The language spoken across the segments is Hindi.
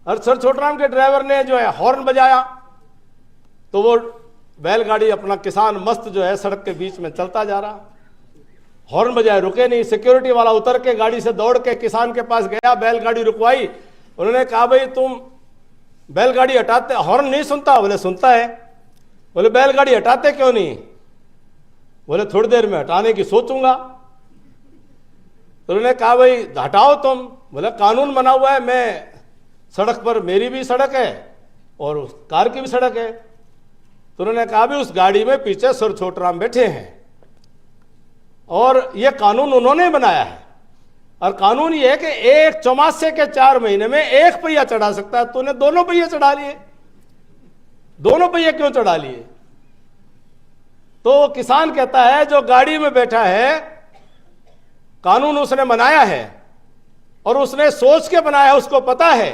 और सर छोटराम के ड्राइवर ने जो है हॉर्न बजाया तो वो बैलगाड़ी अपना किसान मस्त जो है सड़क के बीच में चलता जा रहा, हॉर्न बजाए रुके नहीं। सिक्योरिटी वाला उतर के गाड़ी से दौड़ के किसान के पास गया, बैलगाड़ी रुकवाई। उन्होंने कहा भाई तुम बैलगाड़ी हटाते, हॉर्न नहीं सुनता? बोले सुनता है। बोले बैलगाड़ी हटाते क्यों नहीं? बोले थोड़ी देर में हटाने की सोचूंगा। तो उन्होंने कहा भाई हटाओ तुम। बोले कानून बना हुआ है, मैं सड़क पर, मेरी भी सड़क है और उस कार की भी सड़क है। तो उन्होंने कहा भी उस गाड़ी में पीछे सर छोटराम बैठे हैं और यह कानून उन्होंने बनाया है, और कानून यह है कि एक चौमासे के 4 महीने में एक पहिया चढ़ा सकता है। तूने दोनों पहिए चढ़ा लिए, दोनों पहिए क्यों चढ़ा लिए? तो किसान कहता है जो गाड़ी में बैठा है कानून उसने बनाया है और उसने सोच के बनाया, उसको पता है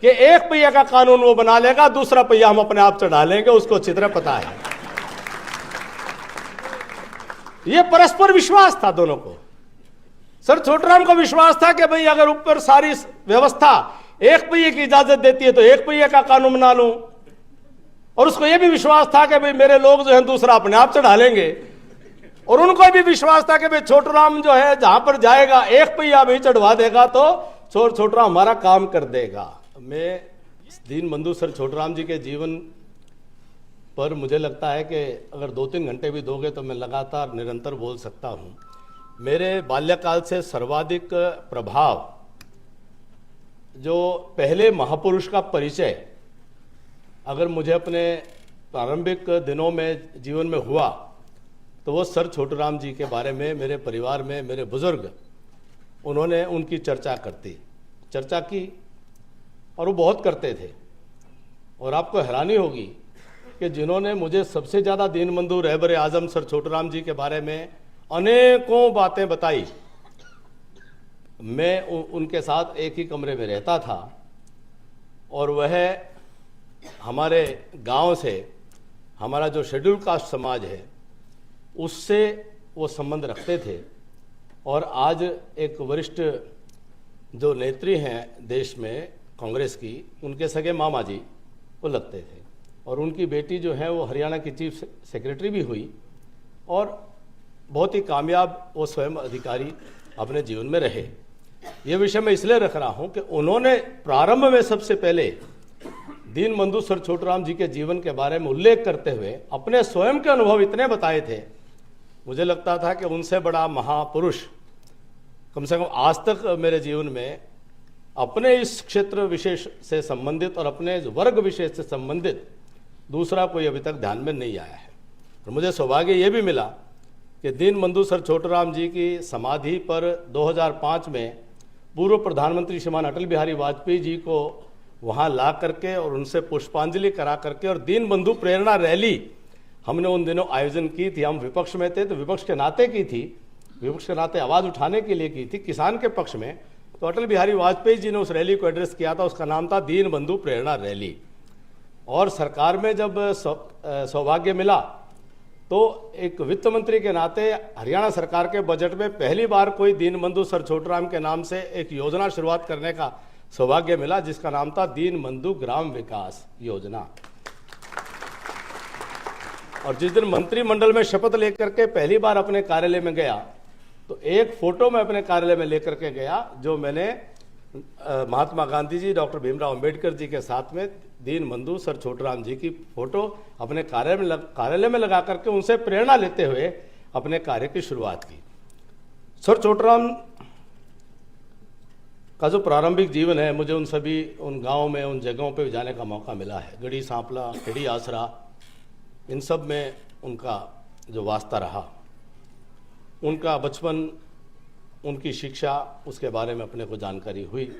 कि एक पहिया का कानून वो बना लेगा, दूसरा पहिया हम अपने आप चढ़ा लेंगे, उसको अच्छी तरह पता है। ये परस्पर विश्वास था दोनों को। सर छोटराम को विश्वास था कि भाई अगर ऊपर सारी व्यवस्था एक पहिए की इजाजत देती है तो एक पहिए का कानून बना लूं, और उसको यह भी विश्वास था कि भाई मेरे लोग जो है दूसरा अपने आप चढ़ा लेंगे, और उनको भी विश्वास था कि भाई छोटराम जो है जहां पर जाएगा एक पहिया भी चढ़वा देगा तो छोटराम हमारा काम कर देगा। मैं दीनबंधु सर छोटराम जी के जीवन पर मुझे लगता है कि अगर 2-3 घंटे भी दोगे तो मैं लगातार निरंतर बोल सकता हूं। मेरे बाल्यकाल से सर्वाधिक प्रभाव जो पहले महापुरुष का परिचय अगर मुझे अपने प्रारंभिक दिनों में जीवन में हुआ तो वो सर छोटराम जी के बारे में मेरे परिवार में मेरे बुजुर्ग उन्होंने उनकी चर्चा की और वो बहुत करते थे। और आपको हैरानी होगी कि जिन्होंने मुझे सबसे ज़्यादा दीनबंधु रहबर आजम सर छोटराम जी के बारे में अनेकों बातें बताई, मैं उनके साथ एक ही कमरे में रहता था और वह हमारे गांव से, हमारा जो शेड्यूल कास्ट समाज है उससे वो संबंध रखते थे। और आज एक वरिष्ठ जो नेत्री हैं देश में कांग्रेस की, उनके सगे मामा जी वो लगते थे, और उनकी बेटी जो है वो हरियाणा की चीफ सेक्रेटरी भी हुई और बहुत ही कामयाब वो स्वयं अधिकारी अपने जीवन में रहे। ये विषय मैं इसलिए रख रहा हूँ कि उन्होंने प्रारंभ में सबसे पहले दीनबंधु सर छोटराम जी के जीवन के बारे में उल्लेख करते हुए अपने स्वयं के अनुभव इतने बताए थे, मुझे लगता था कि उनसे बड़ा महापुरुष कम से कम आज तक मेरे जीवन में अपने इस क्षेत्र विशेष से संबंधित और अपने वर्ग विशेष से संबंधित दूसरा कोई अभी तक ध्यान में नहीं आया है। और मुझे सौभाग्य ये भी मिला कि दीनबंधु सर छोटराम जी की समाधि पर 2005 में पूर्व प्रधानमंत्री श्रीमान अटल बिहारी वाजपेयी जी को वहाँ ला करके और उनसे पुष्पांजलि करा करके और दीनबंधु प्रेरणा रैली हमने उन दिनों आयोजन की थी। हम विपक्ष में थे तो विपक्ष के नाते की थी, विपक्ष के नाते आवाज़ उठाने के लिए की थी, किसान के पक्ष में। तो अटल बिहारी वाजपेयी जी ने उस रैली को एड्रेस किया था, उसका नाम था दीनबंधु प्रेरणा रैली। और सरकार में जब सौभाग्य मिला तो एक वित्त मंत्री के नाते हरियाणा सरकार के बजट में पहली बार कोई दीनबंधु सर छोटराम के नाम से एक योजना शुरुआत करने का सौभाग्य मिला, जिसका नाम था दीनबंधु ग्राम विकास योजना। और जिस दिन मंत्रिमंडल में शपथ लेकर के पहली बार अपने कार्यालय में गया तो एक फोटो मैं अपने कार्यालय में लेकर के गया, जो मैंने महात्मा गांधी जी, डॉक्टर भीमराव अंबेडकर जी के साथ में दीनबंधु सर छोटराम जी की फोटो अपने कार्यालय में लगा करके उनसे प्रेरणा लेते हुए अपने कार्य की शुरुआत की। सर छोटराम का जो प्रारंभिक जीवन है, मुझे उन गाँव में, उन जगहों पर जाने का मौका मिला है। गढ़ी सांपला, खेड़ी आसरा, इन सब में उनका जो वास्ता रहा, उनका बचपन, उनकी शिक्षा, उसके बारे में अपने को जानकारी हुई।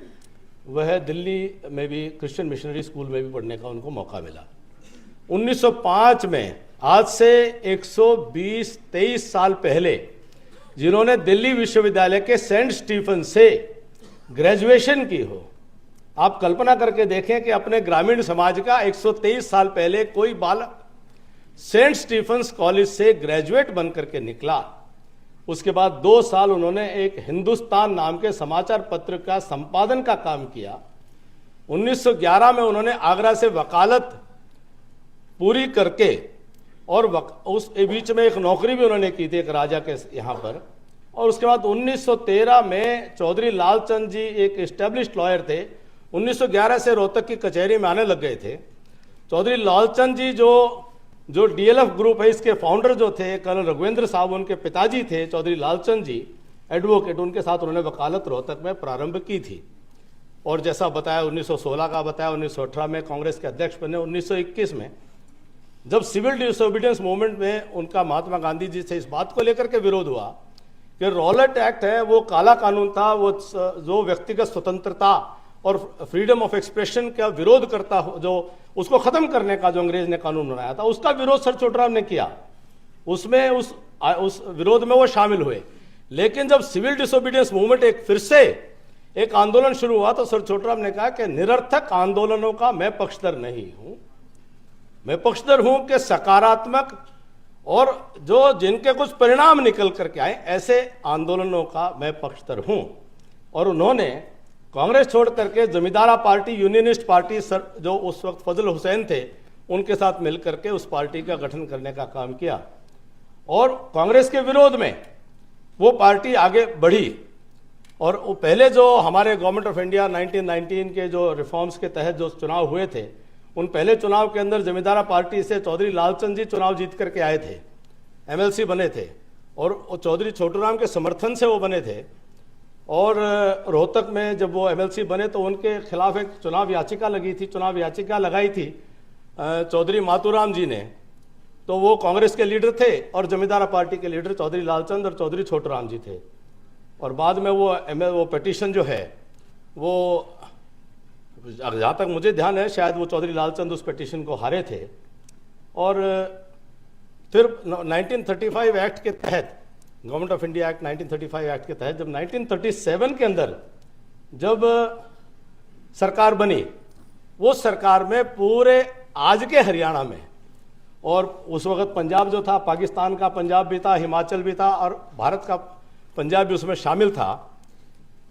वह दिल्ली में भी क्रिश्चियन मिशनरी स्कूल में भी पढ़ने का उनको मौका मिला। 1905 में, आज से 120-23 साल पहले, जिन्होंने दिल्ली विश्वविद्यालय के सेंट स्टीफन से ग्रेजुएशन की हो, आप कल्पना करके देखें कि अपने ग्रामीण समाज का 123 साल पहले कोई बालक सेंट स्टीफन्स कॉलेज से ग्रेजुएट बन करके निकला। उसके बाद 2 साल उन्होंने एक हिंदुस्तान नाम के समाचार पत्र का संपादन का काम किया 1911 में उन्होंने आगरा से वकालत पूरी करके और उस बीच में एक नौकरी भी उन्होंने की थी एक राजा के यहाँ पर। और उसके बाद 1913 में चौधरी लालचंद जी एक एस्टेब्लिश्ड लॉयर थे, 1911 से रोहतक की कचहरी में आने लग गए थे। चौधरी लालचंद जी जो डीएलएफ ग्रुप है इसके फाउंडर जो थे कर्नल रघुवेंद्र साहब, उनके पिताजी थे चौधरी लालचंद जी एडवोकेट, उनके साथ उन्होंने वकालत रोहतक में प्रारंभ की थी। और जैसा बताया 1916 का बताया, 1918 में कांग्रेस के अध्यक्ष बने। 1921 में जब सिविल डिसोबीडियंस मूवमेंट में उनका महात्मा गांधी जी से इस बात को लेकर के विरोध हुआ कि रॉलेट एक्ट है वो काला कानून था, वो जो व्यक्तिगत स्वतंत्रता और फ्रीडम ऑफ एक्सप्रेशन का विरोध करता, जो उसको खत्म करने का जो अंग्रेज ने कानून बनाया था, उसका विरोध सर छोटूराम ने किया। उसमें उस विरोध में वो शामिल हुए। लेकिन जब सिविल डिसोबीडियंस मूवमेंट एक फिर से एक आंदोलन शुरू हुआ तो सर छोटूराम ने कहा कि निरर्थक आंदोलनों का मैं पक्षधर नहीं हूं। मैं पक्षधर हूं कि सकारात्मक और जो जिनके कुछ परिणाम निकल करके आए ऐसे आंदोलनों का मैं पक्षधर हूं। और उन्होंने कांग्रेस छोड़ करके जमींदारा पार्टी, यूनियनिस्ट पार्टी, सर जो उस वक्त फजल हुसैन थे, उनके साथ मिलकर के उस पार्टी का गठन करने का काम किया। और कांग्रेस के विरोध में वो पार्टी आगे बढ़ी। और वो पहले जो हमारे गवर्नमेंट ऑफ इंडिया 1919 के जो रिफॉर्म्स के तहत जो चुनाव हुए थे, उन पहले चुनाव के अंदर जमींदारा पार्टी से चौधरी लालचंद जी चुनाव जीत करके आए थे, एमएलसी बने थे। और चौधरी छोटूराम के समर्थन से वो बने थे। और रोहतक में जब वो एमएलसी बने तो उनके खिलाफ एक चुनाव याचिका लगी थी, चुनाव याचिका लगाई थी चौधरी मातूराम जी ने। तो वो कांग्रेस के लीडर थे और जमींदारा पार्टी के लीडर चौधरी लालचंद और चौधरी छोटूराम जी थे। और बाद में वो पिटीशन जो है वो, जहाँ तक मुझे ध्यान है, शायद वो चौधरी लालचंद उस पिटीशन को हारे थे। और फिर 1935 एक्ट के तहत, government of India act 1935 act के तहत जब 1937 के अंदर जब सरकार बनी, वो सरकार में पूरे आज के हरियाणा में, और उस वक्त पंजाब जो था, पाकिस्तान का पंजाब भी था, हिमाचल भी था और भारत का पंजाब भी उसमें शामिल था,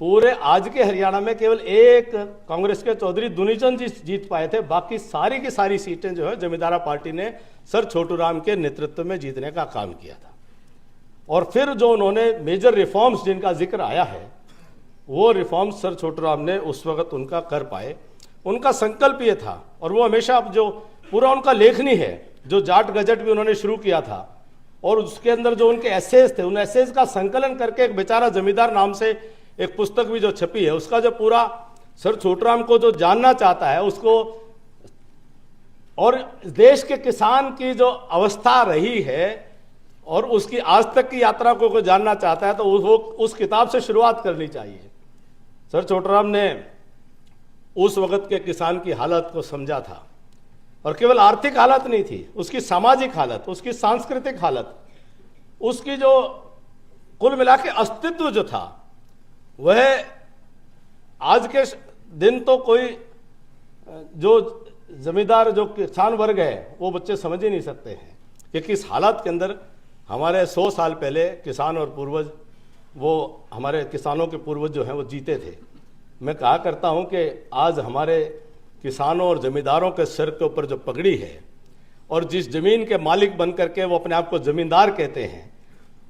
पूरे आज के हरियाणा में केवल एक कांग्रेस के चौधरी दुनीचंद जी जीत पाए थे। बाकी सारी की सारी सीटें जो है जमींदारा पार्टी ने सर छोटूराम के नेतृत्व में जीतने का काम किया था। और फिर जो उन्होंने मेजर रिफॉर्म्स जिनका जिक्र आया है, वो रिफॉर्म्स सर छोटूराम ने उस वक्त उनका कर पाए। उनका संकल्प ये था, और वो हमेशा जो पूरा उनका लेखनी है, जो जाट गजट भी उन्होंने शुरू किया था, और उसके अंदर जो उनके एसेज थे, उन एसेज का संकलन करके एक बेचारा जमींदार नाम से एक पुस्तक भी जो छपी है, उसका जो पूरा सर छोटूराम को जो जानना चाहता है उसको, और देश के किसान की जो अवस्था रही है और उसकी आज तक की यात्रा को जानना चाहता है, तो वो उस किताब से शुरुआत करनी चाहिए। सर छोटूराम ने उस वक्त के किसान की हालत को समझा था, और केवल आर्थिक हालत नहीं थी, उसकी सामाजिक हालत, उसकी सांस्कृतिक हालत, उसकी जो कुल मिला के अस्तित्व जो था, वह आज के दिन तो कोई जो जमींदार जो किसान वर्ग है वो बच्चे समझ ही नहीं सकते हैं कि किस हालत के अंदर हमारे 100 साल पहले किसान और पूर्वज, वो हमारे किसानों के पूर्वज जो हैं वो जीते थे। मैं कहा करता हूं कि आज हमारे किसानों और जमींदारों के सिर के ऊपर जो पगड़ी है, और जिस जमीन के मालिक बन करके वो अपने आप को जमींदार कहते हैं,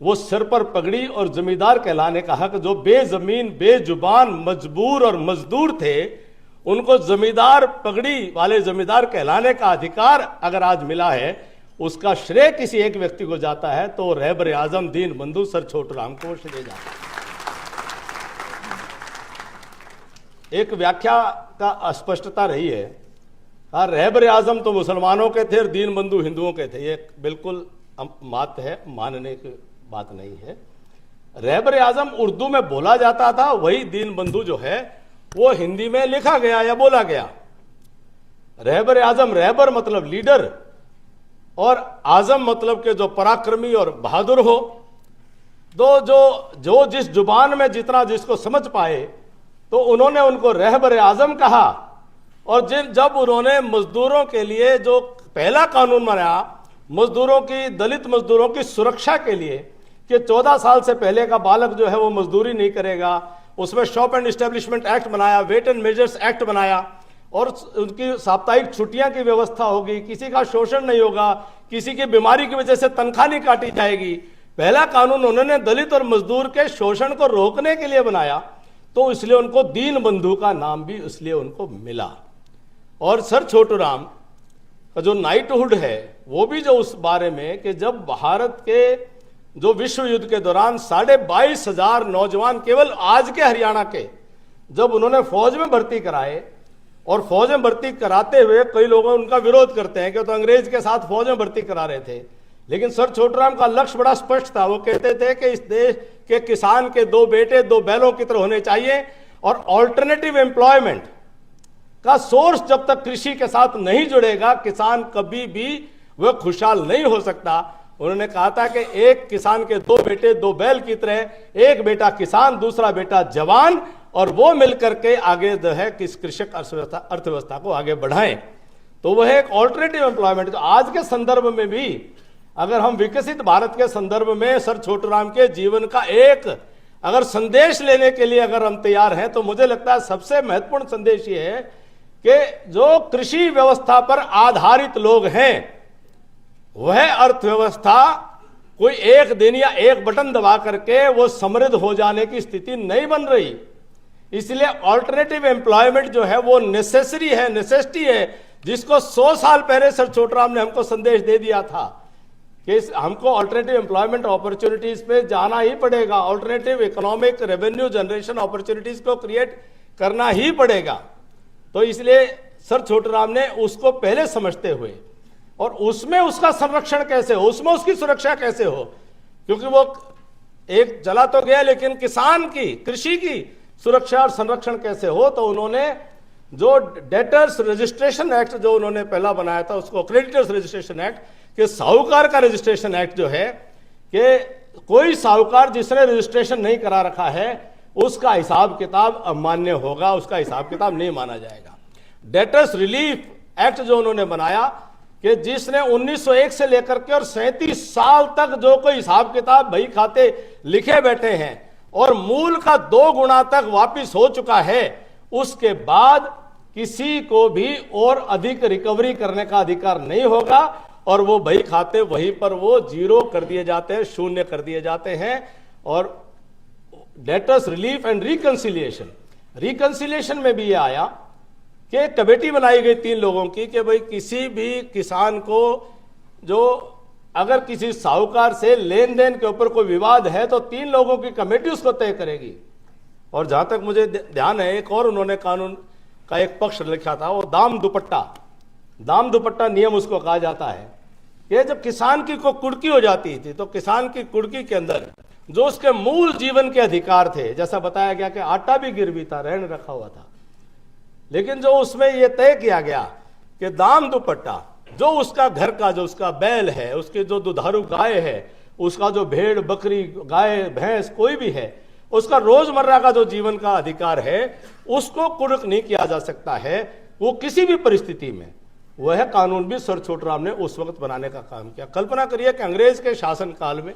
वो सिर पर पगड़ी और जमींदार कहलाने का हक जो बेजमीन, बेजुबान, मजबूर और मजदूर थे, उनको जमींदार, पगड़ी वाले जमींदार कहलाने का अधिकार अगर आज मिला है, उसका श्रेय किसी एक व्यक्ति को जाता है तो रहबर आजम दीन बंधु सर छोटूराम को श्रेय जाता है। एक व्याख्या का अस्पष्टता रही है, रहबर आजम तो मुसलमानों के थे और दीन बंधु हिंदुओं के थे, ये बिल्कुल बात है, मानने की बात नहीं है। रहबर आजम उर्दू में बोला जाता था, वही दीन बंधु जो है वो हिंदी में लिखा गया या बोला गया। रहबर आजम, रहबर मतलब लीडर, और आजम मतलब के जो पराक्रमी और बहादुर हो। तो जो जिस जुबान में जितना जिसको समझ पाए, तो उन्होंने उनको रहबर आजम कहा। और जब उन्होंने मजदूरों के लिए जो पहला कानून बनाया, मजदूरों की, दलित मजदूरों की सुरक्षा के लिए, कि 14 साल से पहले का बालक जो है वो मजदूरी नहीं करेगा, उसमें शॉप एंड एस्टेब्लिशमेंट एक्ट बनाया, वेट एंड मेजर्स एक्ट बनाया, और उनकी साप्ताहिक छुट्टियां की व्यवस्था होगी, किसी का शोषण नहीं होगा, किसी की बीमारी की वजह से तनख्वाह नहीं काटी जाएगी। पहला कानून उन्होंने दलित और मजदूर के शोषण को रोकने के लिए बनाया, तो इसलिए उनको दीन बंधु का नाम भी इसलिए उनको मिला। और सर छोटूराम का जो नाइटहुड है वो भी जो उस बारे में कि जब भारत के जो विश्व युद्ध के दौरान 22,500 नौजवान केवल आज के हरियाणा के जब उन्होंने फौज में भर्ती कराए, और फौज में भर्ती कराते हुए कई लोग उनका विरोध करते हैं कि तो अंग्रेज के साथ फौज में भर्ती करा रहे थे, लेकिन सर छोटूराम का लक्ष्य बड़ा स्पष्ट था। वो कहते थे कि इस देश के किसान के 2 बेटे 2 बैलों की तरह होने चाहिए, और ऑल्टरनेटिव एम्प्लॉयमेंट का सोर्स जब तक कृषि के साथ नहीं जुड़ेगा किसान कभी भी वह खुशहाल नहीं हो सकता। उन्होंने कहा था कि एक किसान के 2 बेटे 2 बैल की तरह, एक बेटा किसान दूसरा बेटा जवान, और वो मिलकर के आगे जो है किस कृषक अर्थव्यवस्था को आगे बढ़ाएं। तो वह एक ऑल्टरनेटिव एम्प्लॉयमेंट। तो आज के संदर्भ में भी अगर हम विकसित भारत के संदर्भ में सर छोटूराम के जीवन का एक अगर संदेश लेने के लिए अगर हम तैयार हैं, तो मुझे लगता है सबसे महत्वपूर्ण संदेश ये है कि जो कृषि व्यवस्था पर आधारित लोग हैं वह अर्थव्यवस्था कोई एक दिन या एक बटन दबा करके वो समृद्ध हो जाने की स्थिति नहीं बन रही। इसलिए ऑल्टरनेटिव एम्प्लॉयमेंट जो है वो नेसेसरी है, नेसेसिटी है, जिसको 100 साल पहले सर छोटूराम ने हमको संदेश दे दिया था कि हमको ऑल्टरनेटिव एम्प्लॉयमेंट अपॉर्चुनिटीज पे जाना ही पड़ेगा, alternative economic revenue generation opportunities को क्रिएट करना ही पड़ेगा। तो इसलिए सर छोटूराम ने उसको पहले समझते हुए, और उसमें उसका संरक्षण कैसे हो, उसमें उसकी सुरक्षा कैसे हो, क्योंकि वो एक चला तो गया, लेकिन किसान की कृषि की सुरक्षा और संरक्षण कैसे हो, तो उन्होंने जो डेटर्स रजिस्ट्रेशन एक्ट जो उन्होंने पहला बनाया था उसको क्रेडिटर्स रजिस्ट्रेशन एक्ट, कि साहूकार का रजिस्ट्रेशन एक्ट जो है कि कोई साहूकार जिसने रजिस्ट्रेशन नहीं करा रखा है उसका हिसाब किताब अमान्य होगा, उसका हिसाब किताब नहीं माना जाएगा। डेटर्स रिलीफ एक्ट जो उन्होंने बनाया कि जिसने 1901 से लेकर के और 37 साल तक जो कोई हिसाब किताब बही खाते लिखे बैठे हैं और मूल का 2 गुना तक वापिस हो चुका है, उसके बाद किसी को भी और अधिक रिकवरी करने का अधिकार नहीं होगा, और वो बही खाते वहीं पर वो जीरो कर दिए जाते हैं, शून्य कर दिए जाते हैं। और डेटर्स रिलीफ एंड रिकंसिलिएशन में भी ये आया कि एक कमेटी बनाई गई 3 लोगों की कि भाई किसी भी किसान को जो अगर किसी साहूकार से लेन देन के ऊपर कोई विवाद है तो 3 लोगों की कमेटी उसको तय करेगी। और जहां तक मुझे ध्यान है एक और उन्होंने कानून का एक पक्ष लिखा था, वो दाम दुपट्टा नियम उसको कहा जाता है। ये जब किसान की को कुड़की हो जाती थी तो किसान की कुड़की के अंदर जो उसके मूल जीवन के अधिकार थे, जैसा बताया गया कि आटा भी गिरवी था, रहन रखा हुआ था, लेकिन जो उसमें यह तय किया गया कि दाम दुपट्टा जो उसका घर का जो उसका बैल है, उसके जो दुधारू गाय है, उसका जो भेड़ बकरी गाय भैंस कोई भी है, उसका रोजमर्रा का जो जीवन का अधिकार है उसको कुड़क नहीं किया जा सकता है वो किसी भी परिस्थिति में। वह कानून भी सर छोटूराम ने उस वक्त बनाने का काम किया। कल्पना करिए कि अंग्रेज के शासन काल में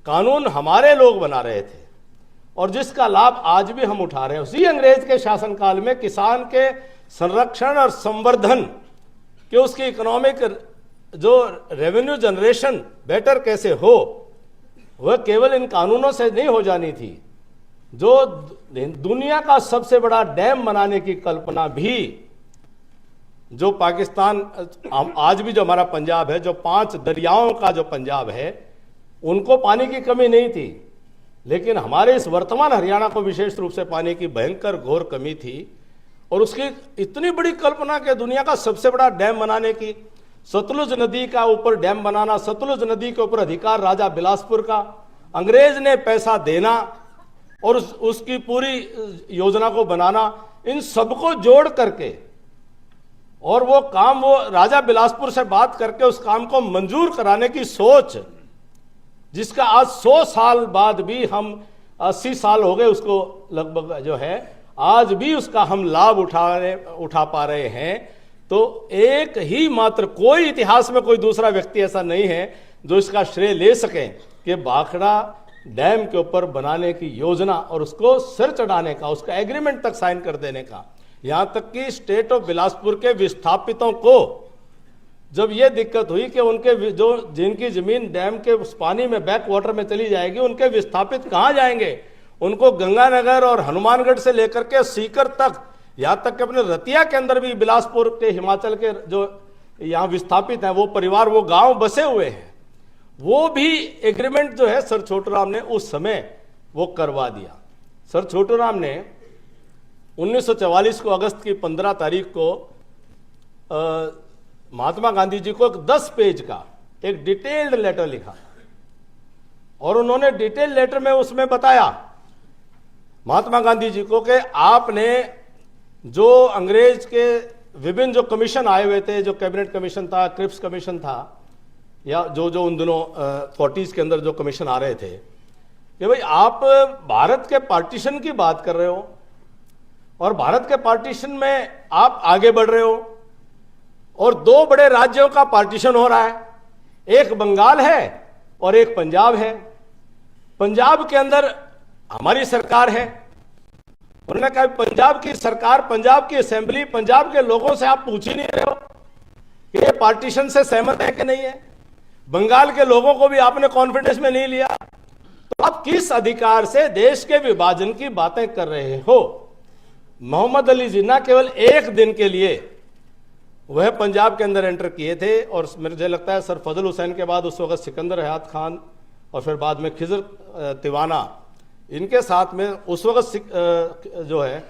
कानून हमारे लोग बना रहे थे और जिसका लाभ आज भी हम उठा रहे हैं। उसी अंग्रेज के शासन काल में किसान के संरक्षण और संवर्धन के उसकी इकोनॉमिक जो रेवेन्यू जनरेशन बेटर कैसे हो, वह केवल इन कानूनों से नहीं हो जानी थी। जो दुनिया का सबसे बड़ा डैम बनाने की कल्पना भी जो पाकिस्तान आज भी जो हमारा पंजाब है, जो 5 दरियाओं का जो पंजाब है, उनको पानी की कमी नहीं थी, लेकिन हमारे इस वर्तमान हरियाणा को विशेष रूप से पानी की भयंकर घोर कमी थी। और उसकी इतनी बड़ी कल्पना कि दुनिया का सबसे बड़ा डैम बनाने की, सतलुज नदी का ऊपर डैम बनाना, सतलुज नदी के ऊपर अधिकार राजा बिलासपुर का, अंग्रेज ने पैसा देना और उसकी पूरी योजना को बनाना, इन सबको जोड़ करके और वो काम वो राजा बिलासपुर से बात करके उस काम को मंजूर कराने की सोच, जिसका आज 100 साल बाद भी हम 80 साल हो गए उसको लगभग जो है, आज भी उसका हम लाभ उठा पा रहे हैं। तो एक ही मात्र कोई इतिहास में कोई दूसरा व्यक्ति ऐसा नहीं है जो इसका श्रेय ले सके कि भाखड़ा डैम के ऊपर बनाने की योजना और उसको सिर चढ़ाने का, उसका एग्रीमेंट तक साइन कर देने का यहां तक कि स्टेट ऑफ बिलासपुर के विस्थापितों को जब यह दिक्कत हुई कि उनके जो जिनकी जमीन डैम के उस पानी में बैक वाटर में चली जाएगी, उनके विस्थापित कहां जाएंगे? उनको गंगानगर और हनुमानगढ़ से लेकर के सीकर तक, यहां तक कि अपने रतिया के अंदर भी बिलासपुर के हिमाचल के जो यहां विस्थापित हैं वो परिवार, वो गांव बसे हुए हैं, वो भी एग्रीमेंट जो है सर छोटूराम ने उस समय वो करवा दिया। सर छोटूराम ने 1944 को अगस्त की 15 तारीख को महात्मा गांधी जी को एक 10 पेज का एक डिटेल्ड लेटर लिखा और उन्होंने डिटेल लेटर में उसमें बताया महात्मा गांधी जी को कि आपने जो अंग्रेज के विभिन्न जो कमीशन आए हुए थे, जो कैबिनेट कमीशन था, क्रिप्स कमीशन था, या जो जो उन दिनों 40s के अंदर जो कमीशन आ रहे थे, कि भाई आप भारत के पार्टीशन की बात कर रहे हो और भारत के पार्टीशन में आप आगे बढ़ रहे हो और दो बड़े राज्यों का पार्टीशन हो रहा है, एक बंगाल है और एक पंजाब है। पंजाब के अंदर हमारी सरकार है। उन्होंने कहा पंजाब की सरकार, पंजाब की असेंबली, पंजाब के लोगों से आप पूछ ही नहीं रहे हो कि ये पार्टीशन से सहमत है कि नहीं है। बंगाल के लोगों को भी आपने कॉन्फिडेंस में नहीं लिया, तो आप किस अधिकार से देश के विभाजन की बातें कर रहे हो? मोहम्मद अली जिन्ना केवल एक दिन के लिए वह पंजाब के अंदर एंटर किए थे और मुझे लगता है सर फजल हुसैन के बाद उस वक्त सिकंदर हयात खान और फिर बाद में खिजर तिवाना, इनके साथ में उस वक्त जो है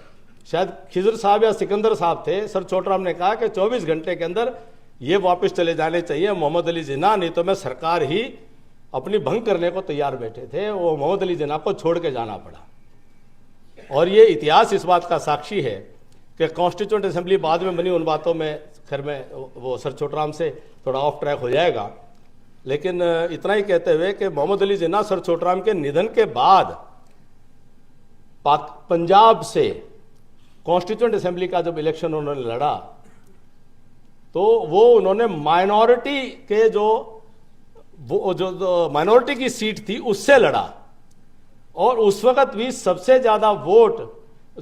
शायद खिजर साहब या सिकंदर साहब थे। सर छोटूराम ने कहा कि 24 घंटे के अंदर ये वापस चले जाने चाहिए मोहम्मद अली जिन्ना, नहीं तो मैं सरकार ही अपनी भंग करने को तैयार बैठे थे। वो मोहम्मद अली जिन्ना को छोड़ के जाना पड़ा और ये इतिहास इस बात का साक्षी है कि कॉन्स्टिट्यूंट असेंबली बाद में बनी, उन बातों में खैर में वो सर छोटूराम से थोड़ा ऑफ ट्रैक हो जाएगा, लेकिन इतना ही कहते हुए कि मोहम्मद अली जिन्ना सर छोटूराम के निधन के बाद पंजाब से कॉन्स्टिट्यूंट असेंबली का जब इलेक्शन उन्होंने लड़ा तो वो उन्होंने माइनॉरिटी के जो माइनॉरिटी की सीट थी उससे लड़ा और उस वक्त भी सबसे ज्यादा वोट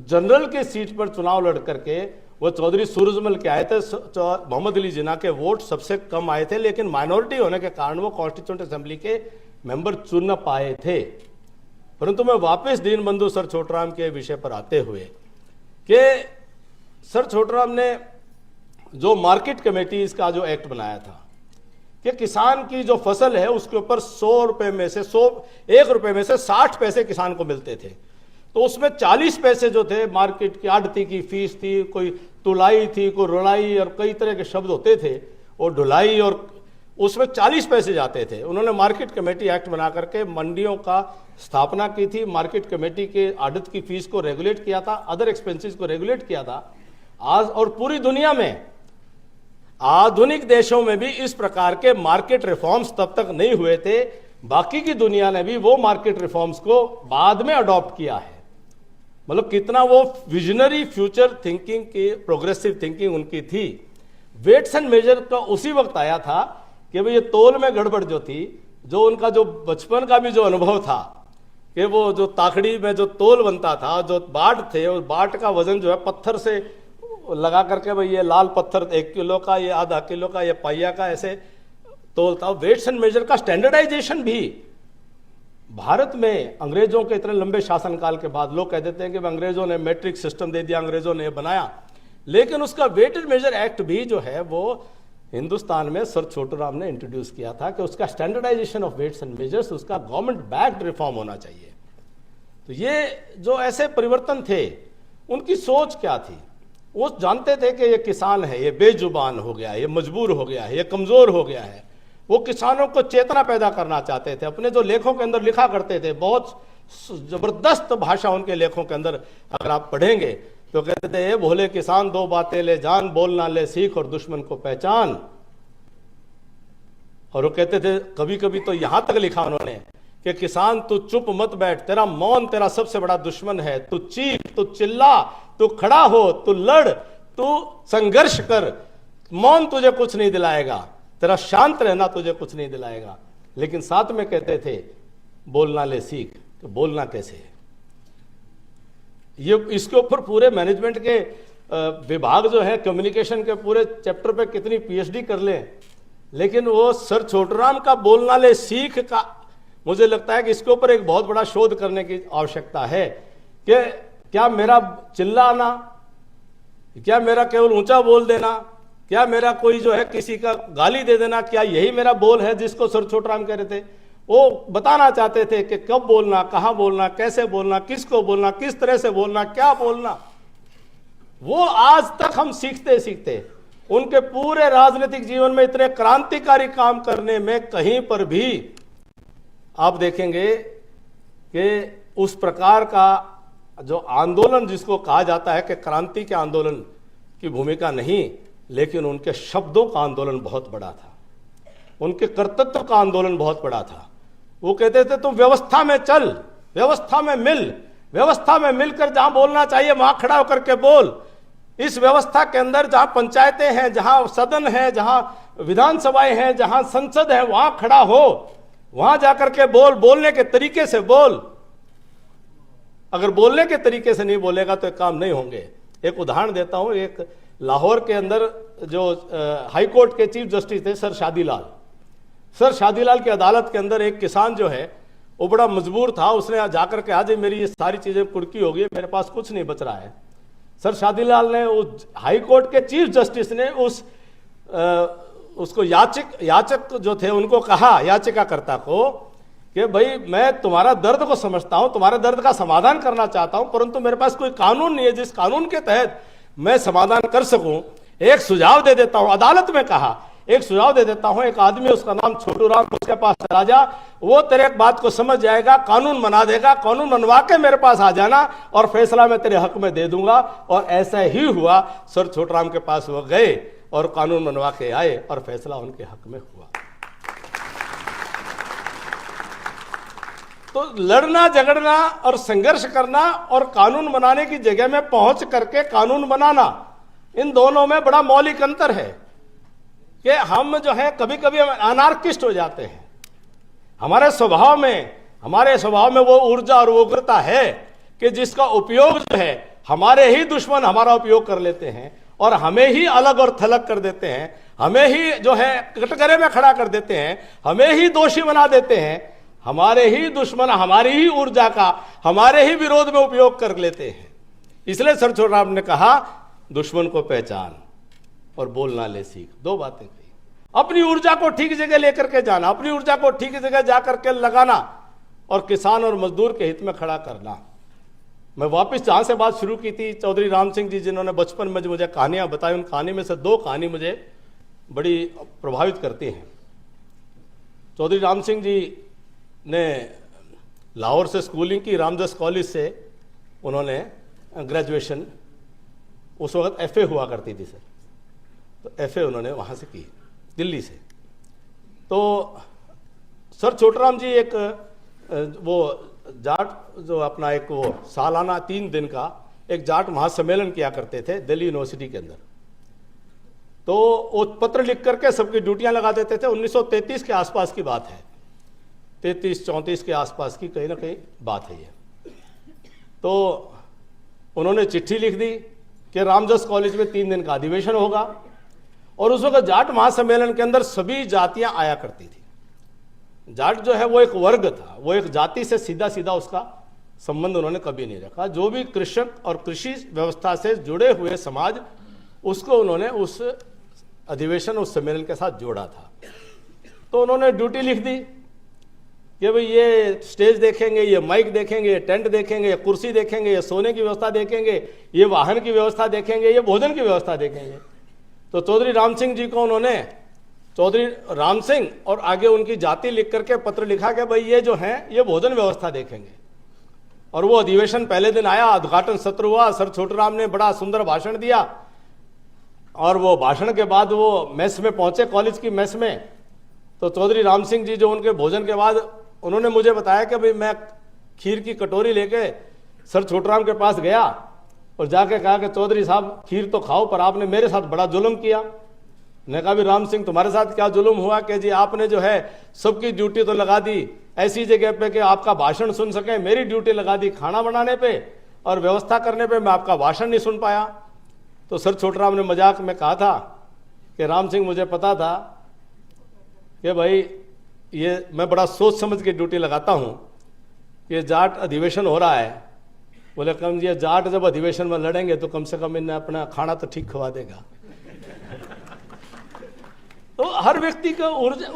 जनरल के सीट पर चुनाव लड़ करके वो चौधरी सूरजमल के आए थे। मोहम्मद अली जिन्ना के वोट सबसे कम आए थे, लेकिन माइनॉरिटी होने के कारण वो कॉन्स्टिट्यूंट असेंबली के मेंबर चुन न पाए थे। परंतु मैं वापस दीनबंधु सर छोटूराम के विषय पर आते हुए कि सर छोटूराम ने जो मार्केट कमेटीज का जो एक्ट बनाया था कि किसान की जो फसल है उसके ऊपर 100 रुपए में से 1 रुपए में से 60 पैसे किसान को मिलते थे, तो उसमें 40 पैसे जो थे मार्केट की आड़ती की फीस थी, कोई तुलाई थी, कोई रुलाई और कई तरह के शब्द होते थे, और ढुलाई, और उसमें 40 पैसे जाते थे। उन्होंने मार्केट कमेटी एक्ट बना करके मंडियों का स्थापना की थी, मार्केट कमेटी के आड़त की फीस को रेगुलेट किया था, अदर एक्सपेंसेस को रेगुलेट किया था। आज और पूरी दुनिया में आधुनिक देशों में भी इस प्रकार के मार्केट रिफॉर्म्स तब तक नहीं हुए थे। बाकी की दुनिया ने भी वो मार्केट रिफॉर्म्स को बाद में अडॉप्ट किया है। मतलब कितना वो विजनरी फ्यूचर थिंकिंग की, प्रोग्रेसिव थिंकिंग उनकी थी। वेट्स एंड मेजर का उसी वक्त आया था कि भाई ये तोल में गड़बड़ जो थी, जो उनका जो बचपन का भी जो अनुभव था कि वो जो ताकड़ी में जो तोल बनता था, जो बाट थे, उस बाट का वजन जो है पत्थर से लगा करके भाई ये लाल पत्थर 1 किलो का, ये आधा किलो का, ये पाइया का, ऐसे तोल था। वेट्स एंड मेजर का स्टैंडर्डाइजेशन भी भारत में अंग्रेजों के इतने लंबे शासनकाल के बाद, लोग कह देते हैं कि अंग्रेजों ने मैट्रिक सिस्टम दे दिया, अंग्रेजों ने बनाया, लेकिन उसका वेट एंड मेजर एक्ट भी जो है वो हिंदुस्तान में सर छोटूराम ने इंट्रोड्यूस किया था कि उसका standardisation of weights and measures, उसका गवर्नमेंट बैक्ड रिफॉर्म होना चाहिए। तो ये जो ऐसे परिवर्तन थे, उनकी सोच क्या थी? वो जानते थे कि ये किसान है, ये बेजुबान हो गया है, ये मजबूर हो गया है, ये कमजोर हो गया है। वो किसानों को चेतना पैदा करना चाहते थे। अपने जो लेखों के अंदर लिखा करते थे, बहुत जबरदस्त भाषा उनके लेखों के अंदर अगर आप पढ़ेंगे तो कहते थे, ये भोले किसान 2 बातें ले जान, बोलना ले सीख और दुश्मन को पहचान। और वो कहते थे, कभी कभी तो यहां तक लिखा उन्होंने कि किसान तू चुप मत बैठ, तेरा मौन तेरा सबसे बड़ा दुश्मन है। तू चीख, तू चिल्ला, तू खड़ा हो, तू लड़, तू संघर्ष कर, मौन तुझे कुछ नहीं दिलाएगा, तेरा शांत रहना तुझे कुछ नहीं दिलाएगा। लेकिन साथ में कहते थे, बोलना ले सीख। तो बोलना कैसे है? ये इसके ऊपर पूरे मैनेजमेंट के विभाग जो है कम्युनिकेशन के पूरे चैप्टर पे कितनी पीएचडी कर ले, लेकिन वो सर छोटूराम का बोलना ले सीख का मुझे लगता है कि इसके ऊपर एक बहुत बड़ा शोध करने की आवश्यकता है कि क्या मेरा चिल्लाना, क्या मेरा केवल ऊंचा बोल देना, क्या मेरा कोई जो है किसी का गाली दे देना, क्या यही मेरा बोल है जिसको सर छोटूराम कह रहे थे? वो बताना चाहते थे कि कब बोलना, कहां बोलना, कैसे बोलना, किसको बोलना, किस तरह से बोलना, क्या बोलना। वो आज तक हम सीखते सीखते उनके पूरे राजनीतिक जीवन में इतने क्रांतिकारी काम करने में कहीं पर भी आप देखेंगे कि उस प्रकार का जो आंदोलन जिसको कहा जाता है कि क्रांति के आंदोलन की भूमिका नहीं, लेकिन उनके शब्दों का आंदोलन बहुत बड़ा था, उनके कर्तृत्व का आंदोलन बहुत बड़ा था। वो कहते थे तुम व्यवस्था में चल, व्यवस्था में मिल, व्यवस्था में मिलकर जहां बोलना चाहिए वहां खड़ा होकर के बोल। इस व्यवस्था के अंदर जहां पंचायतें हैं, जहां सदन है, जहां विधानसभाएं हैं, जहां संसद है, वहां खड़ा हो, वहां जाकर के बोल, बोलने के तरीके से बोल। अगर बोलने के तरीके से नहीं बोलेगा तो काम नहीं होंगे। एक उदाहरण देता हूं, एक लाहौर के अंदर जो हाई कोर्ट के चीफ जस्टिस थे सर शादीलाल, सर शादीलाल की अदालत के अंदर एक किसान जो है वो बड़ा मजबूर था, उसने जाकर के आज मेरी ये सारी चीजें कुर्की हो गई, मेरे पास कुछ नहीं बच रहा है। सर शादीलाल ने उस हाई कोर्ट के चीफ जस्टिस ने उसको याचक जो थे उनको कहा, याचिकाकर्ता को, कि भाई मैं तुम्हारा दर्द को समझता हूं, तुम्हारे दर्द का समाधान करना चाहता हूं, परंतु मेरे पास कोई कानून नहीं है जिस कानून के तहत मैं समाधान कर सकूं। एक सुझाव दे देता हूं, अदालत में कहा, एक सुझाव दे देता हूं, एक आदमी उसका नाम छोटूराम, उसके पास चला जा, वो तेरे बात को समझ जाएगा, कानून बना देगा, कानून बनवा के मेरे पास आ जाना और फैसला मैं तेरे हक में दे दूंगा। और ऐसा ही हुआ, सर छोटूराम के पास वो गए और कानून बनवा के आए और फैसला उनके हक में हुआ। तो लड़ना झगड़ना और संघर्ष करना और कानून बनाने की जगह में पहुंच करके कानून बनाना, इन दोनों में बड़ा मौलिक अंतर है कि हम जो है कभी कभी अनार्किस्ट हो जाते हैं। हमारे स्वभाव में वो ऊर्जा और उग्रता है कि जिसका उपयोग जो है हमारे ही दुश्मन हमारा उपयोग कर लेते हैं और हमें ही अलग और थलग कर देते हैं, हमें ही जो है कटघरे में खड़ा कर देते हैं, हमें ही दोषी बना देते हैं। हमारे ही दुश्मन हमारी ही ऊर्जा का हमारे ही विरोध में उपयोग कर लेते हैं। इसलिए सर छोटूराम ने कहा दुश्मन को पहचान और बोलना ले सीख। दो बातें कही, अपनी ऊर्जा को ठीक जगह लेकर के जाना, अपनी ऊर्जा को ठीक जगह जाकर के लगाना और किसान और मजदूर के हित में खड़ा करना। मैं वापस जहां से बात शुरू की थी, चौधरी राम सिंह जी जिन्होंने बचपन में जो मुझे कहानियां बताई, उन कहानी में से दो कहानी मुझे बड़ी प्रभावित करती हैं। चौधरी राम सिंह जी ने लाहौर से स्कूलिंग की, रामदास कॉलेज से उन्होंने ग्रेजुएशन, उस वक्त एफए हुआ करती थी सर, तो एफए उन्होंने वहाँ से की दिल्ली से। तो सर छोटूराम जी एक वो जाट जो अपना एक वो सालाना 3 दिन का एक जाट महासम्मेलन किया करते थे दिल्ली यूनिवर्सिटी के अंदर। तो वो पत्र लिख करके सबकी ड्यूटियां लगा देते थे। 1933 के आसपास की बात है, 33-34 के आसपास की कहीं ना कहीं बात है ये। तो उन्होंने चिट्ठी लिख दी कि रामदास कॉलेज में 3 दिन का अधिवेशन होगा और उस वक्त जाट महासम्मेलन के अंदर सभी जातियां आया करती थी। जाट जो है वो एक वर्ग था, वो एक जाति से सीधा सीधा उसका संबंध उन्होंने कभी नहीं रखा। जो भी कृषक और कृषि व्यवस्था से जुड़े हुए समाज, उसको उन्होंने उस अधिवेशन, उस सम्मेलन के साथ जोड़ा था। तो उन्होंने ड्यूटी लिख दी कि भाई ये स्टेज देखेंगे, ये माइक देखेंगे, ये टेंट देखेंगे, ये कुर्सी देखेंगे, ये सोने की व्यवस्था देखेंगे, ये वाहन की व्यवस्था देखेंगे, ये भोजन की व्यवस्था देखेंगे। तो चौधरी राम सिंह जी को उन्होंने चौधरी राम सिंह और आगे उनकी जाति लिख करके पत्र लिखा कि भाई ये जो है ये भोजन व्यवस्था देखेंगे। और वो अधिवेशन पहले दिन आया, उद्घाटन सत्र हुआ, सर छोटूराम ने बड़ा सुंदर भाषण दिया और वो भाषण के बाद वो मेस में पहुंचे, कॉलेज की मेस में। तो चौधरी राम सिंह जी जो उनके भोजन के बाद उन्होंने मुझे बताया कि भाई मैं खीर की कटोरी लेके सर छोटूराम के पास गया और जाके कहा कि चौधरी साहब खीर तो खाओ, पर आपने मेरे साथ बड़ा जुल्म किया। ने कहा भी राम सिंह तुम्हारे साथ क्या जुल्म हुआ कि जी आपने जो है सबकी ड्यूटी तो लगा दी ऐसी जगह पे कि आपका भाषण सुन सके, मेरी ड्यूटी लगा दी खाना बनाने पे और व्यवस्था करने पे, मैं आपका भाषण नहीं सुन पाया। तो सर छोटराम ने मजाक में कहा था कि राम सिंह, मुझे पता था कि भाई ये मैं बड़ा सोच समझ के ड्यूटी लगाता हूँ, ये जाट अधिवेशन हो रहा है, बोले कम ये जाट जब अधिवेशन में लड़ेंगे तो कम से कम इन्हें अपना खाना तो ठीक खवा देगा। तो हर व्यक्ति को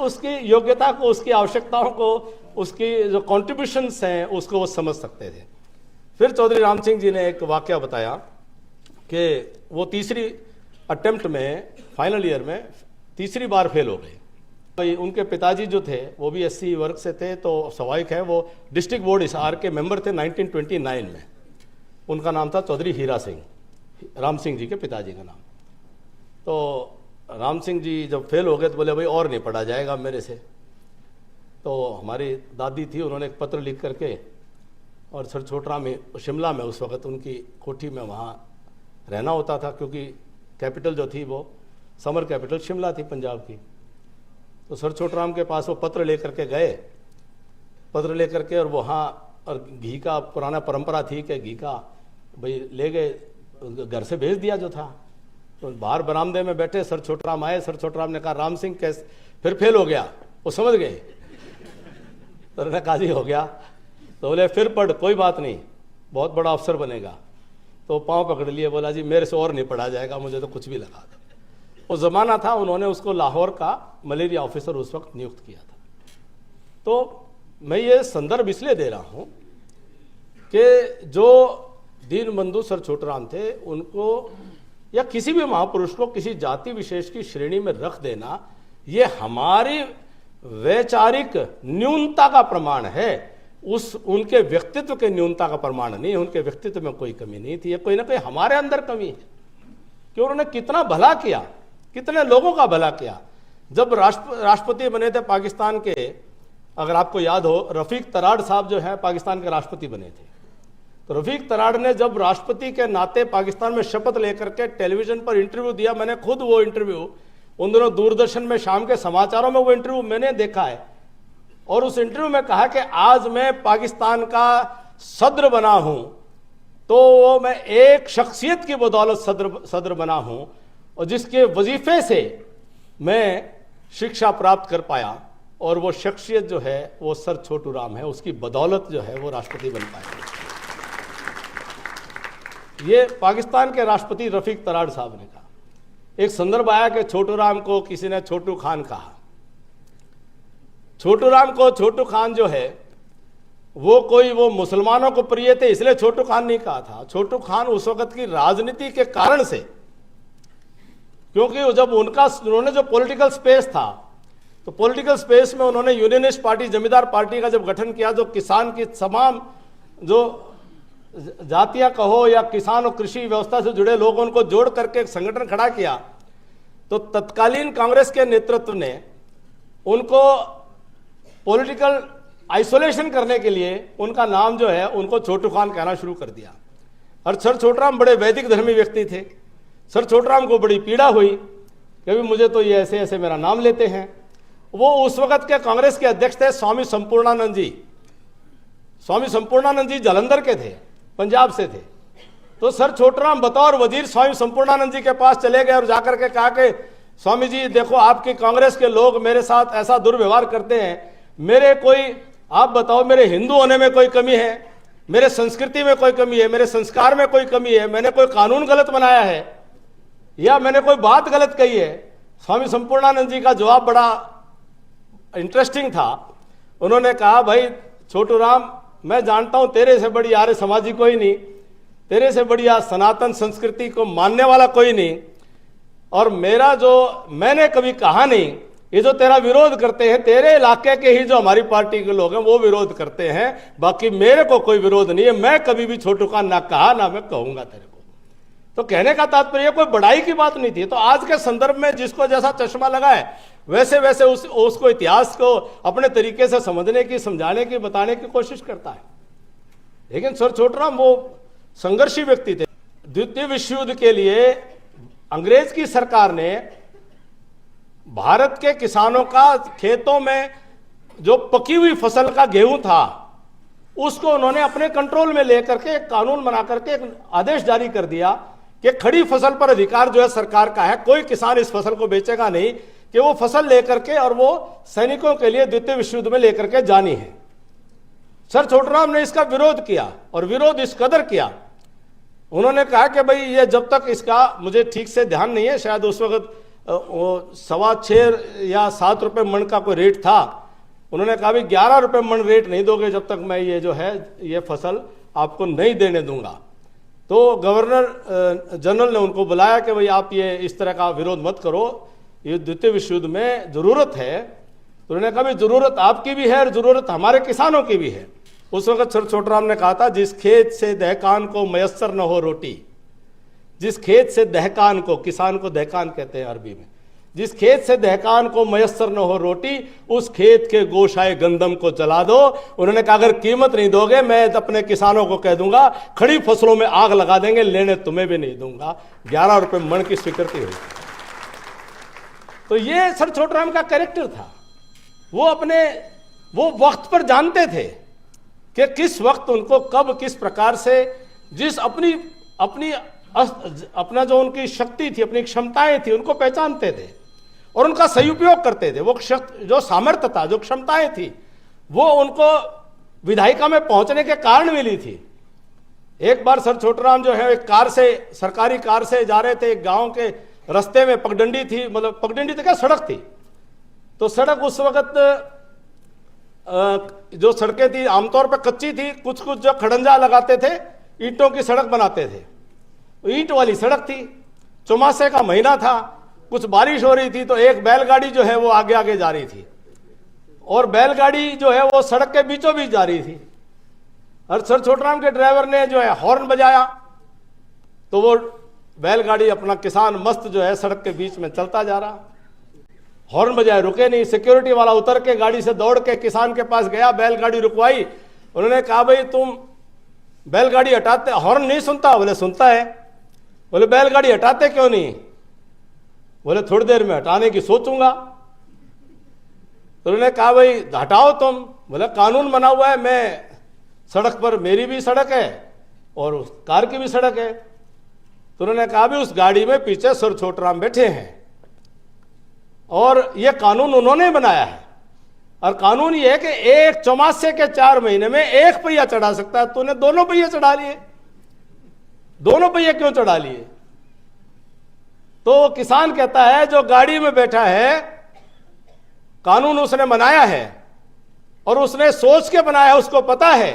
उसकी योग्यता को, उसकी आवश्यकताओं को, उसकी जो कॉन्ट्रीब्यूशंस हैं उसको वो समझ सकते थे। फिर चौधरी राम सिंह जी ने एक वाकया बताया कि वो तीसरी अटेम्प्ट में, फाइनल ईयर में तीसरी बार फेल हो गए। भाई उनके पिताजी जो थे वो भी एससी वर्ग से थे, तो स्वाभाविक है वो डिस्ट्रिक्ट बोर्ड हिसार के मेंबर थे 1929 में। उनका नाम था चौधरी हीरा सिंह, राम सिंह जी के पिताजी का नाम। तो राम सिंह जी जब फेल हो गए तो बोले भाई और नहीं पढ़ा जाएगा मेरे से। तो हमारी दादी थी, उन्होंने एक पत्र लिख करके, और सर छोटराम में शिमला में उस वक़्त उनकी कोठी में वहाँ रहना होता था, क्योंकि कैपिटल जो थी वो समर कैपिटल शिमला थी पंजाब की। तो सर छोटराम के पास वो पत्र लेकर के गए, पत्र लेकर के, और वहाँ और घी का पुराना परंपरा थी कि घी का भाई ले गए, घर से भेज दिया जो था। तो बाहर बरामदे में बैठे सर छोटराम आए, सर छोटराम ने कहा राम सिंह कैसे फिर फेल हो गया? वो समझ गए, तो उन्होंने कहा जी हो गया। तो बोले फिर पढ़, कोई बात नहीं, बहुत बड़ा अफसर बनेगा। तो पाँव पकड़ लिए, बोला जी मेरे से और नहीं पढ़ा जाएगा, मुझे तो कुछ भी लगा दो। वो ज़माना था, उन्होंने उसको लाहौर का मलेरिया ऑफिसर उस वक्त नियुक्त किया था। तो मैं ये संदर्भ इसलिए दे रहा हूँ कि जो दीनबंधु सर छोटराम थे, उनको या किसी भी महापुरुष को किसी जाति विशेष की श्रेणी में रख देना, ये हमारी वैचारिक न्यूनता का प्रमाण है, उनके व्यक्तित्व के न्यूनता का प्रमाण नहीं है। उनके व्यक्तित्व में कोई कमी नहीं थी, कोई ना कोई हमारे अंदर कमी है कि उन्होंने कितना भला किया, कितने लोगों का भला किया। जब राष्ट्रपति बने थे पाकिस्तान के, अगर आपको याद हो, रफीक तराड़ साहब जो है पाकिस्तान के राष्ट्रपति बने थे। तो रफीक तराड़ ने जब राष्ट्रपति के नाते पाकिस्तान में शपथ लेकर के टेलीविजन पर इंटरव्यू दिया, मैंने खुद वो इंटरव्यू उन दिनों दूरदर्शन में शाम के समाचारों में वो इंटरव्यू मैंने देखा है, और उस इंटरव्यू में कहा कि आज मैं पाकिस्तान का सदर बना हूं, तो वो मैं एक शख्सियत की बदौलत सदर बना हूं, और जिसके वजीफे से मैं शिक्षा प्राप्त कर पाया, और वो शख्सियत जो है वो सर छोटूराम है, उसकी बदौलत जो है वो राष्ट्रपति बन पाए। ये पाकिस्तान के राष्ट्रपति रफीक तराड़ साहब ने कहा। एक संदर्भ आया कि छोटूराम को किसी ने छोटू खान कहा। छोटूराम को छोटू खान जो है वो मुसलमानों को प्रिय थे इसलिए छोटू खान नहीं कहा था। छोटू खान उस वक्त की राजनीति के कारण से, क्योंकि जब उन्होंने जो पॉलिटिकल स्पेस था, तो पॉलिटिकल स्पेस में उन्होंने यूनियनिस्ट पार्टी, जमींदार पार्टी का जब गठन किया, जो किसान की तमाम जो जातियां कहो या किसान और कृषि व्यवस्था से जुड़े लोग, उनको जोड़ करके एक संगठन खड़ा किया, तो तत्कालीन कांग्रेस के नेतृत्व ने उनको पॉलिटिकल आइसोलेशन करने के लिए उनका नाम जो है उनको छोटू खान कहना शुरू कर दिया। और सर छोटूराम बड़े वैदिक धर्मी व्यक्ति थे। सर छोटूराम को बड़ी पीड़ा हुई कि मुझे तो ये ऐसे ऐसे मेरा नाम लेते हैं। वो उस वक्त के कांग्रेस के अध्यक्ष थे स्वामी संपूर्णानंद जी। स्वामी संपूर्णानंद जी जालंधर के थे, पंजाब से थे। तो सर छोटूराम बतौर वजीर स्वामी संपूर्णानंद जी के पास चले गए और जाकर के कहा कि स्वामी जी देखो, आपकी कांग्रेस के लोग मेरे साथ ऐसा दुर्व्यवहार करते हैं, मेरे कोई आप बताओ, मेरे हिंदू होने में कोई कमी है, मेरे संस्कृति में कोई कमी है, मेरे संस्कार में कोई कमी है, मैंने कोई कानून गलत बनाया है या मैंने कोई बात गलत कही है? स्वामी संपूर्णानंद जी का जवाब बड़ा इंटरेस्टिंग था। उन्होंने कहा, भाई छोटूराम, मैं जानता हूं तेरे से बड़ी आर्य समाजी कोई नहीं, तेरे से बढ़िया सनातन संस्कृति को मानने वाला कोई नहीं, और मैंने कभी कहा नहीं, ये जो तेरा विरोध करते हैं तेरे इलाके के ही जो हमारी पार्टी के लोग हैं वो विरोध करते हैं, बाकी मेरे को कोई विरोध नहीं है। मैं कभी भी छोटू खान ना कहा ना मैं कहूंगा तेरे को। तो कहने का तात्पर्य कोई बड़ाई की बात नहीं थी। तो आज के संदर्भ में जिसको जैसा चश्मा लगा है वैसे वैसे उसको इतिहास को अपने तरीके से समझने की, समझाने की, बताने की कोशिश करता है। लेकिन सर छोटूराम वो संघर्षी व्यक्ति थे। द्वितीय विश्व युद्ध के लिए अंग्रेज की सरकार ने भारत के किसानों का खेतों में जो पकी हुई फसल का गेहूं था उसको उन्होंने अपने कंट्रोल में लेकर के एक कानून बना करके एक आदेश जारी कर दिया कि खड़ी फसल पर अधिकार जो है सरकार का है, कोई किसान इस फसल को बेचेगा नहीं कि वो फसल लेकर के और वो सैनिकों के लिए द्वितीय विश्व युद्ध में लेकर के जानी है। सर छोटूराम ने इसका विरोध किया और विरोध इस कदर किया, उन्होंने कहा कि भाई ये जब तक इसका, मुझे ठीक से ध्यान नहीं है, शायद उस वक्त वो 6.25 या 7 रुपए मन का कोई रेट था, उन्होंने कहा भी 11 रुपए मन रेट नहीं दोगे जब तक मैं ये जो है ये फसल आपको नहीं देने दूंगा। तो गवर्नर जनरल ने उनको बुलाया कि भाई आप ये इस तरह का विरोध मत करो, ये द्वितीय विश्व युद्ध में जरूरत है। तो उन्होंने कहा भी जरूरत आपकी भी है और जरूरत हमारे किसानों की भी है। उस वक्त सर छोटूराम ने कहा था, जिस खेत से दहकान को मयस्सर न हो रोटी, जिस खेत से दहकान को, किसान को दहकान कहते हैं अरबी में, जिस खेत से दहकान को मयस्सर न हो रोटी, उस खेत के गोशाए गंदम को जला दो। उन्होंने कहा अगर कीमत नहीं दोगे मैं अपने किसानों को कह दूंगा खड़ी फसलों में आग लगा देंगे, लेने तुम्हें भी नहीं दूंगा। 11 रुपए मन की स्वीकृति हुई। तो ये सर छोटूराम का कैरेक्टर था। वो वक्त पर जानते थे कि किस वक्त उनको कब किस प्रकार से, जिस अपना जो उनकी शक्ति थी, अपनी क्षमताएं थी, उनको पहचानते थे और उनका सही उपयोग करते थे। वो जो सामर्थ्य था, जो क्षमताएं थी, वो उनको विधायिका में पहुंचने के कारण मिली थी। एक बार सर छोटूराम जो है एक कार से, सरकारी कार से जा रहे थे, एक गांव के रास्ते में पगडंडी थी, मतलब पगडंडी तो क्या सड़क थी। तो सड़क उस वक्त जो सड़कें थी आमतौर पर कच्ची थी, कुछ कुछ जो खड़ंजा लगाते थे, ईंटों की सड़क बनाते थे। ईंट वाली सड़क थी, चौमासे का महीना था, कुछ बारिश हो रही थी, तो एक बैलगाड़ी जो है वो आगे आगे जा रही थी और बैलगाड़ी जो है वो सड़क के बीचों बीच जा रही थी। और सर छोटूराम के ड्राइवर ने जो है हॉर्न बजाया, तो वो बैलगाड़ी, अपना किसान मस्त जो है सड़क के बीच में चलता जा रहा, हॉर्न बजाए, रुके नहीं। सिक्योरिटी वाला उतर के गाड़ी से दौड़ के किसान के पास गया, बैलगाड़ी रुकवाई। उन्होंने कहा भाई तुम बैलगाड़ी हटाते, हॉर्न नहीं सुनता? बोले सुनता है। बोले बैलगाड़ी हटाते क्यों नहीं? बोले थोड़ी देर में हटाने की सोचूंगा। तो उन्होंने कहा भाई हटाओ तुम। बोले कानून बना हुआ है, मैं सड़क पर, मेरी भी सड़क है और उस कार की भी सड़क है। तो उन्होंने कहा भी उस गाड़ी में पीछे सर छोटूराम बैठे हैं और यह कानून उन्होंने बनाया है, और कानून ये है कि एक चौमासे के 4 महीने में एक पहिया चढ़ा सकता है। तूने दोनों पहिए चढ़ा लिए, दोनों पहिए क्यों चढ़ा लिए? तो किसान कहता है जो गाड़ी में बैठा है, कानून उसने बनाया है और उसने सोच के बनाया है, उसको पता है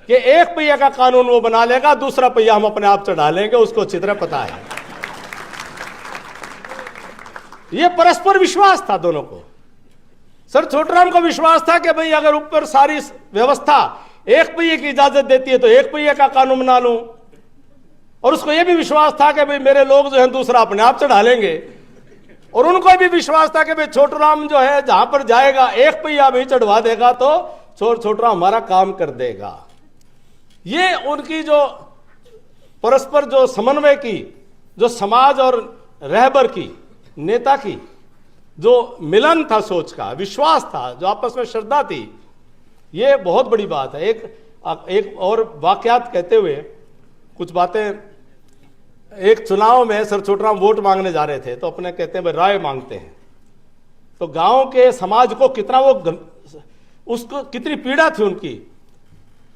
कि एक पहिया का कानून वो बना लेगा, दूसरा पहिया हम अपने आप चढ़ा लेंगे, उसको अच्छी तरह पता है। ये परस्पर विश्वास था दोनों को। सर छोटूराम को विश्वास था कि भाई अगर ऊपर सारी व्यवस्था एक पहिए की इजाजत देती है तो एक पहिए का कानून बना लूं, और उसको यह भी विश्वास था कि भाई मेरे लोग जो है दूसरा अपने आप चढ़ा लेंगे, और उनको भी विश्वास था कि भाई छोटूराम जो है जहां पर जाएगा एक पहिया भी चढ़वा देगा तो छोटूराम हमारा काम कर देगा। ये उनकी जो परस्पर जो समन्वय की, जो समाज और रहबर की, नेता की जो मिलन था, सोच का विश्वास था, जो आपस में श्रद्धा थी, ये बहुत बड़ी बात है। एक और वाकयात कहते हुए कुछ बातें। एक चुनाव में सर छोटूराम वोट मांगने जा रहे थे, तो अपने कहते हैं भाई राय मांगते हैं। तो गांव के समाज को कितना उसको कितनी पीड़ा थी उनकी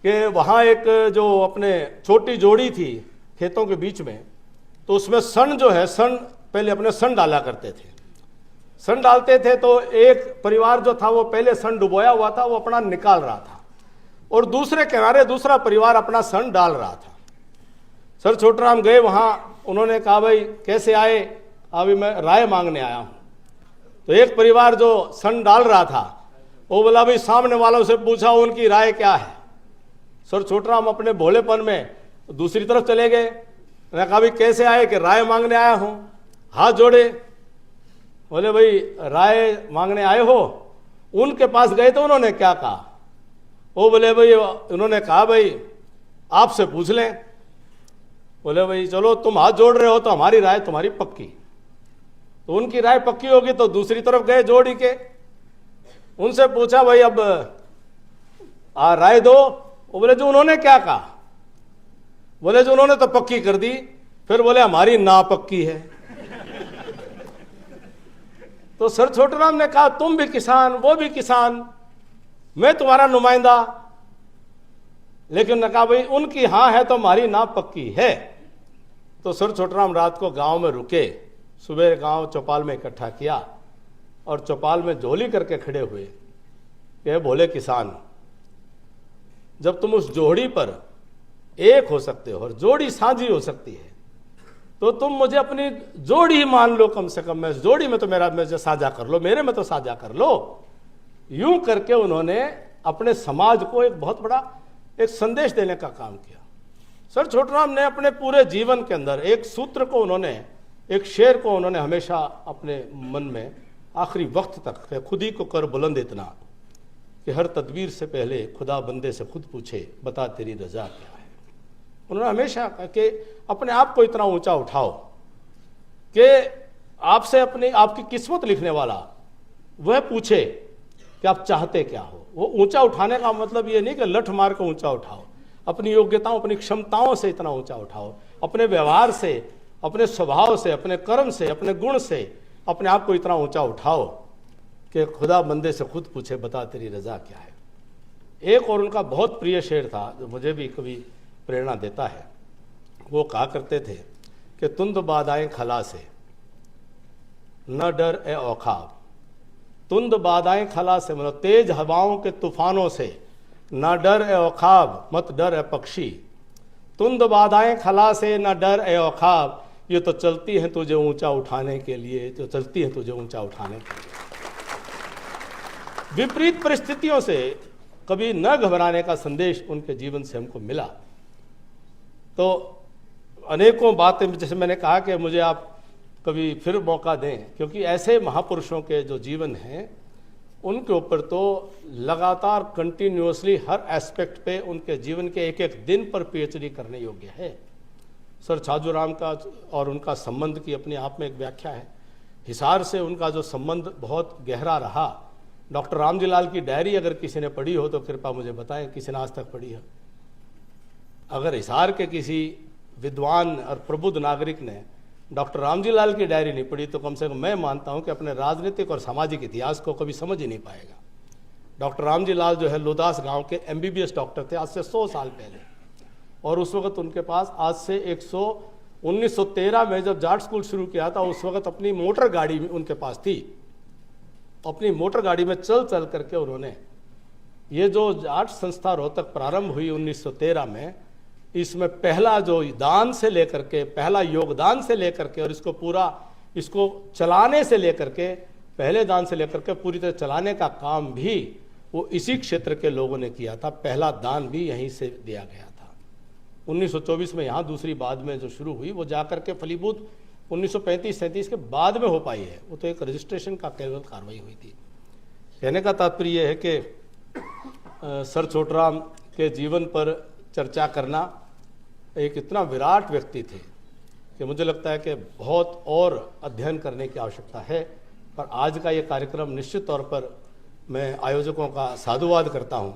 कि वहां एक जो अपने छोटी जोड़ी थी खेतों के बीच में, तो उसमें सन जो है, सन पहले अपने सन डाला करते थे। सन डालते थे तो एक परिवार जो था वो पहले सन डुबोया हुआ था, वो अपना निकाल रहा था, और दूसरे किनारे दूसरा परिवार अपना सन डाल रहा था। सर छोटूराम गए वहां, उन्होंने कहा भाई कैसे आए? अभी मैं राय मांगने आया हूं। तो एक परिवार जो सन डाल रहा था वो बोला भाई सामने वालों से पूछा उनकी राय क्या है। सर छोटूराम अपने भोलेपन में दूसरी तरफ चले गए। मैंने कहा भाई कैसे आए? कि राय मांगने आया हूं। हाथ जोड़े, बोले भाई राय मांगने आए हो? उनके पास गए तो उन्होंने क्या कहा? वो बोले भाई, उन्होंने कहा भाई आपसे पूछ लें। बोले भाई चलो तुम हाथ जोड़ रहे हो तो हमारी राय तुम्हारी पक्की। तो उनकी राय पक्की होगी तो दूसरी तरफ गए जोड़ी के, उनसे पूछा भाई अब राय दो। वो बोले जो उन्होंने क्या कहा? बोले जो उन्होंने तो पक्की कर दी फिर बोले हमारी ना पक्की है। तो सर छोटूराम ने कहा तुम भी किसान, वो भी किसान, मैं तुम्हारा नुमाइंदा। लेकिन ने कहा भाई उनकी हाँ है तो हमारी ना पक्की है। तो सर छोटूराम रात को गांव में रुके, सुबह गांव चौपाल में इकट्ठा किया और चौपाल में जोली करके खड़े हुए कि बोले किसान, जब तुम उस जोड़ी पर एक हो सकते हो और जोड़ी साझी हो सकती है तो तुम मुझे अपनी जोड़ी ही मान लो, कम से कम मैं जोड़ी में तो मुझे साझा कर लो, मेरे में तो साझा कर लो। यूं करके उन्होंने अपने समाज को एक बहुत बड़ा एक संदेश देने का काम किया। सर छोटूराम ने अपने पूरे जीवन के अंदर एक सूत्र को उन्होंने, एक शेर को उन्होंने हमेशा अपने मन में आखिरी वक्त तक, खुद ही को कर बुलंद इतना कि हर तदबीर से पहले खुदा बंदे से खुद पूछे बता तेरी रजा क्या है। उन्होंने हमेशा कहा कि अपने आप को इतना ऊंचा उठाओ कि आपसे अपनी आपकी किस्मत लिखने वाला वह पूछे कि आप चाहते क्या हो। वो ऊंचा उठाने का मतलब ये नहीं कि लठ मार कर ऊंचा उठाओ, अपनी योग्यताओं, अपनी क्षमताओं से इतना ऊंचा उठाओ, अपने व्यवहार से, अपने स्वभाव से, अपने कर्म से, अपने गुण से अपने आप को इतना ऊंचा उठाओ कि खुदा बंदे से खुद पूछे बता तेरी रजा क्या है। एक और उनका बहुत प्रिय शेर था जो मुझे भी कभी प्रेरणा देता है। वो कहा करते थे कि तुंद बाधाएं खला से न डर ए औखाब, तुंद बाधाएं खला से मतलब तेज हवाओं के तूफानों से न डर ए औखाब, मत डर ए पक्षी। तुंद बाधाएं खला से न डर ए औखाब, ये तो चलती हैं तुझे ऊंचा उठाने के लिए, तो चलती हैं तुझे ऊंचा उठाने के लिए। विपरीत परिस्थितियों से कभी न घबराने का संदेश उनके जीवन से हमको मिला। तो अनेकों बातें, जैसे मैंने कहा कि मुझे आप कभी फिर मौका दें, क्योंकि ऐसे महापुरुषों के जो जीवन हैं उनके ऊपर तो लगातार कंटिन्यूअसली हर एस्पेक्ट पे उनके जीवन के एक एक दिन पर पीएचडी करने योग्य है। सर छाजूराम का और उनका संबंध की अपने आप में एक व्याख्या है। हिसार से उनका जो संबंध बहुत गहरा रहा। डॉक्टर रामजी लाल की डायरी अगर किसी ने पढ़ी हो तो कृपया मुझे बताएं, किसी ने आज तक पढ़ी है? अगर हिसार के किसी विद्वान और प्रबुद्ध नागरिक ने डॉक्टर रामजी लाल की डायरी नहीं पढ़ी तो कम से कम मैं मानता हूं कि अपने राजनीतिक और सामाजिक इतिहास को कभी समझ ही नहीं पाएगा। डॉक्टर रामजी लाल जो है लोदास गांव के एमबीबीएस डॉक्टर थे आज से 100 साल पहले, और उस वक्त उनके पास आज से 1913 में जब जाट स्कूल शुरू किया था उस वक्त अपनी मोटर गाड़ी उनके पास थी। अपनी मोटर गाड़ी में चल चल करके उन्होंने ये जो जाट संस्था रोहतक प्रारंभ हुई 1913 में, इसमें पहला जो दान से लेकर के, पहला योगदान से लेकर के और इसको पूरा इसको चलाने से लेकर के, पहले दान से लेकर के पूरी तरह चलाने का काम भी वो इसी क्षेत्र के लोगों ने किया था। पहला दान भी यहीं से दिया गया था। 1924 में यहाँ दूसरी बाद में जो शुरू हुई वो जाकर के फलीभूत 1935-37 के बाद में हो पाई है। वो तो एक रजिस्ट्रेशन का केवल कार्रवाई हुई थी। कहने का तात्पर्य यह है कि सर छोटूराम के जीवन पर चर्चा करना, एक इतना विराट व्यक्ति थे कि मुझे लगता है कि बहुत और अध्ययन करने की आवश्यकता है। पर आज का ये कार्यक्रम निश्चित तौर पर मैं आयोजकों का साधुवाद करता हूँ